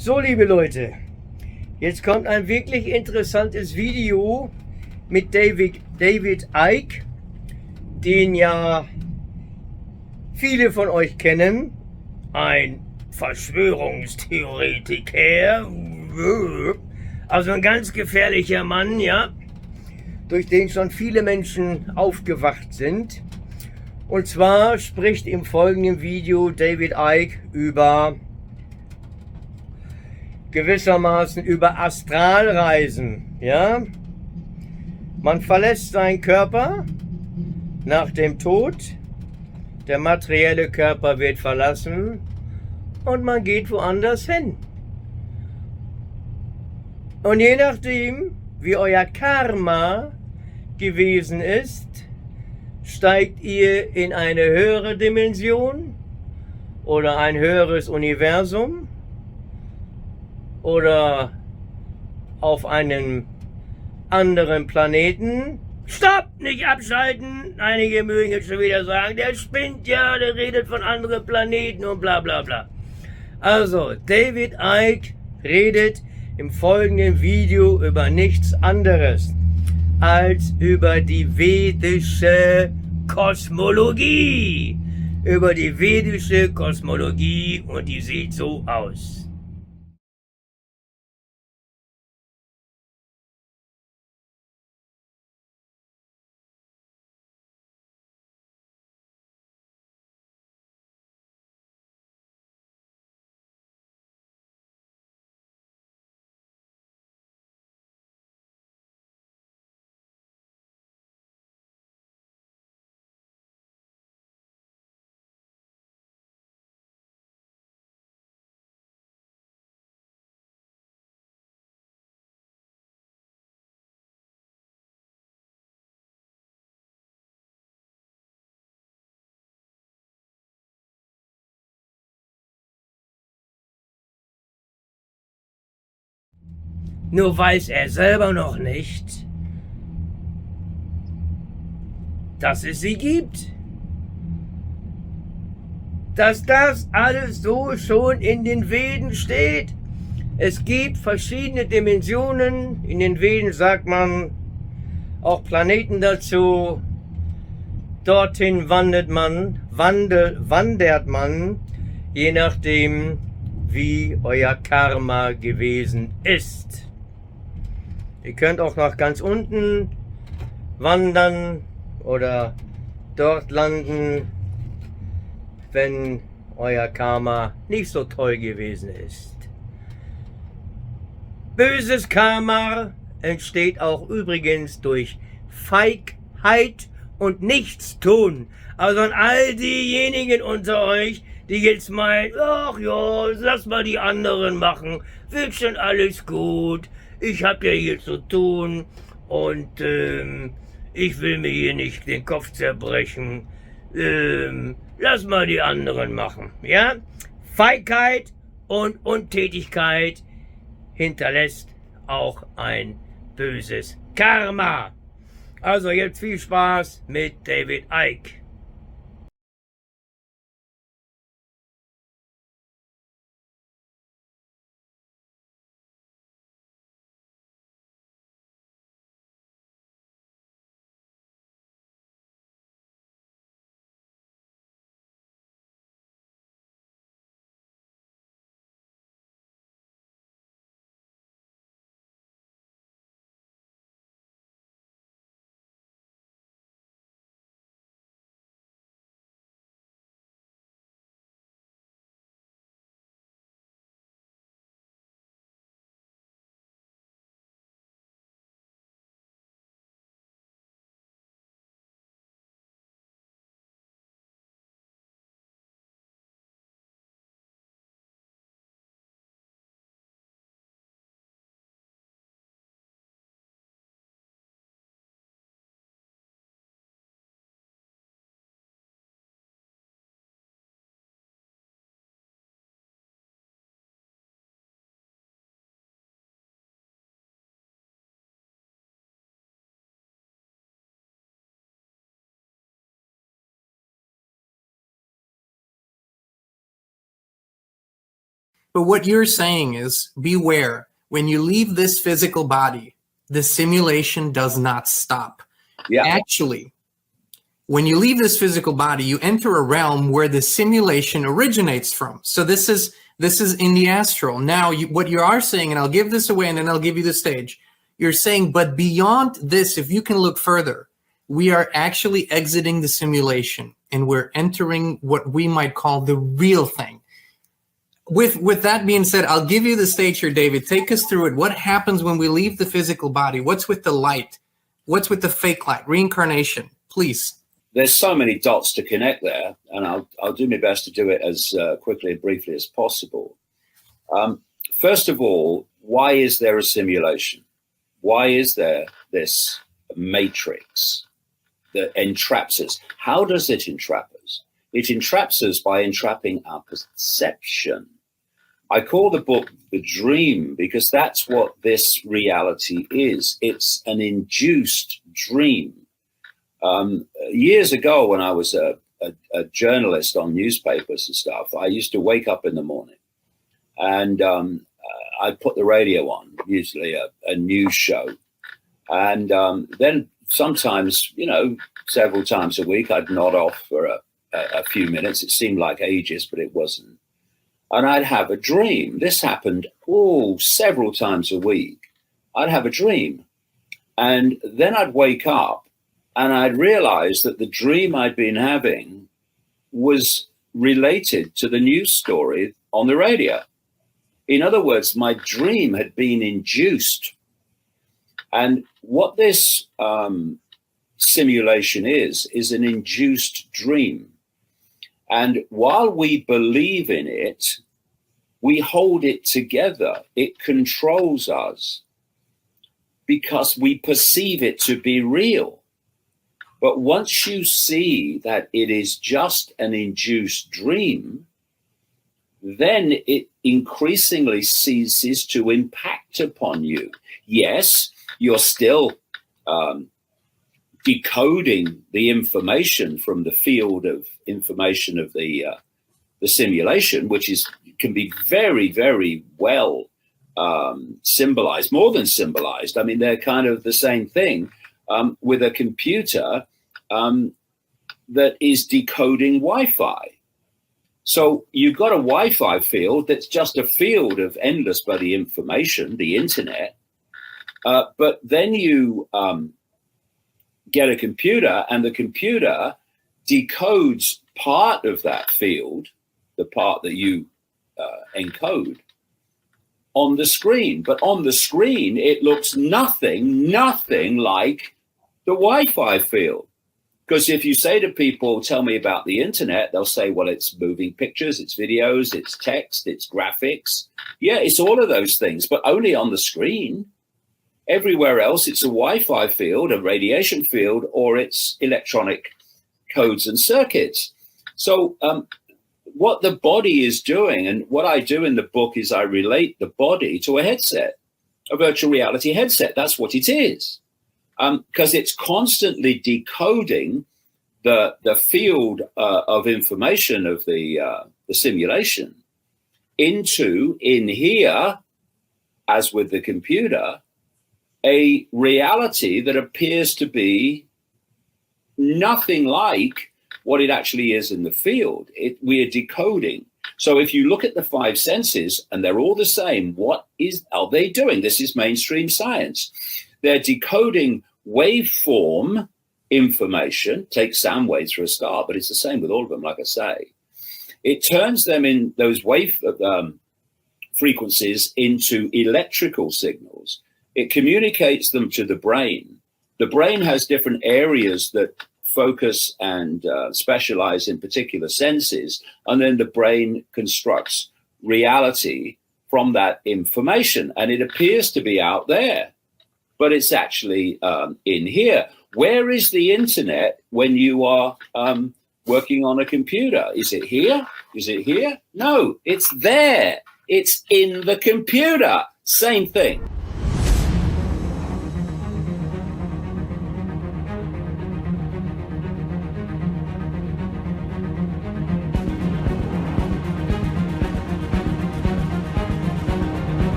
So, liebe Leute, jetzt kommt ein wirklich interessantes Video mit David Icke, den ja viele von euch kennen, ein Verschwörungstheoretiker, also ein ganz gefährlicher Mann, ja, durch den schon viele Menschen aufgewacht sind. Und zwar spricht im folgenden Video David Icke gewissermaßen über Astralreisen, ja. Man verlässt seinen Körper nach dem Tod, der materielle Körper wird verlassen und man geht woanders hin. Und je nachdem, wie euer Karma gewesen ist, steigt ihr in eine höhere Dimension oder ein höheres Universum oder auf einem anderen Planeten. Stopp! Nicht abschalten! Einige mögen jetzt schon wieder sagen, der spinnt ja, der redet von anderen Planeten und bla bla bla. Also, David Icke redet im folgenden Video über nichts anderes als über die vedische Kosmologie. Über die vedische Kosmologie und die sieht so aus. Nur weiß er selber noch nicht, dass es sie gibt. Dass das alles so schon in den Veden steht. Es gibt verschiedene Dimensionen. In den Veden sagt man auch Planeten dazu. Dorthin wandert man, je nachdem, wie euer Karma gewesen ist. Ihr könnt auch nach ganz unten wandern oder dort landen, wenn euer Karma nicht so toll gewesen ist. Böses Karma entsteht auch übrigens durch Feigheit und Nichtstun. Also an all diejenigen unter euch, die jetzt meinen, ach ja, lass mal die anderen machen, wird schon alles gut, ich hab ja hier zu tun und ich will mir hier nicht den Kopf zerbrechen, lass mal die anderen machen, ja? Feigheit und Untätigkeit hinterlässt auch ein böses Karma. Also jetzt viel Spaß mit David Icke. But what you're saying is, beware, when you leave this physical body, the simulation does not stop. Yeah. Actually, when you leave this physical body, you enter a realm where the simulation originates from. So this is in the astral. Now, what you are saying, and I'll give this away and then I'll give you the stage. You're saying, but beyond this, if you can look further, we are actually exiting the simulation and we're entering what we might call the real thing. With that being said, I'll give you the stage here, David. Take us through it. What happens when we leave the physical body? What's with the light? What's with the fake light? Reincarnation, please. There's so many dots to connect there, and I'll do my best to do it as quickly and briefly as possible. First of all, why is there a simulation? Why is there this matrix that entraps us? How does it entrap us? It entraps us by entrapping our perception. I call the book The Dream because that's what this reality is. It's an induced dream. Years ago, when I was a journalist on newspapers and stuff, I used to wake up in the morning and I'd put the radio on, usually a news show. And then sometimes, several times a week, I'd nod off for a few minutes. It seemed like ages, but it wasn't. And I'd have a dream. This happened several times a week. I'd have a dream. And then I'd wake up and I'd realize that the dream I'd been having was related to the news story on the radio. In other words, my dream had been induced. And what this simulation is an induced dream. And while we believe in it, we hold it together. It controls us because we perceive it to be real. But once you see that it is just an induced dream, then it increasingly ceases to impact upon you. Yes, you're still decoding the information from the field of information of the simulation, which can be very, very well symbolized, more than symbolized. I mean, they're kind of the same thing with a computer that is decoding Wi-Fi. So you've got a Wi-Fi field that's just a field of endless bloody information, the internet. But then you get a computer, and the computer decodes part of that field, the part that you encode, on the screen. But on the screen, it looks nothing like the Wi-Fi field. Because if you say to people, tell me about the internet, they'll say, well, it's moving pictures, it's videos, it's text, it's graphics. Yeah, it's all of those things, but only on the screen. Everywhere else, it's a Wi-Fi field, a radiation field, or it's electronic codes and circuits. So what the body is doing, and what I do in the book is I relate the body to a headset, a virtual reality headset. That's what it is. Because it's constantly decoding the field of information of the simulation into, in here, as with the computer, a reality that appears to be nothing like what it actually is in the field. We are decoding. So if you look at the five senses and they're all the same, are they doing? This is mainstream science. They're decoding waveform information. Take sound waves for a start, but it's the same with all of them, like I say. It turns them in those wave frequencies into electrical signals. It communicates them to the brain. The brain has different areas that focus and specialize in particular senses, and then the brain constructs reality from that information, and it appears to be out there, but it's actually in here. Where is the internet when you are working on a computer? Is it here? Is it here? No, it's there. It's in the computer. Same thing.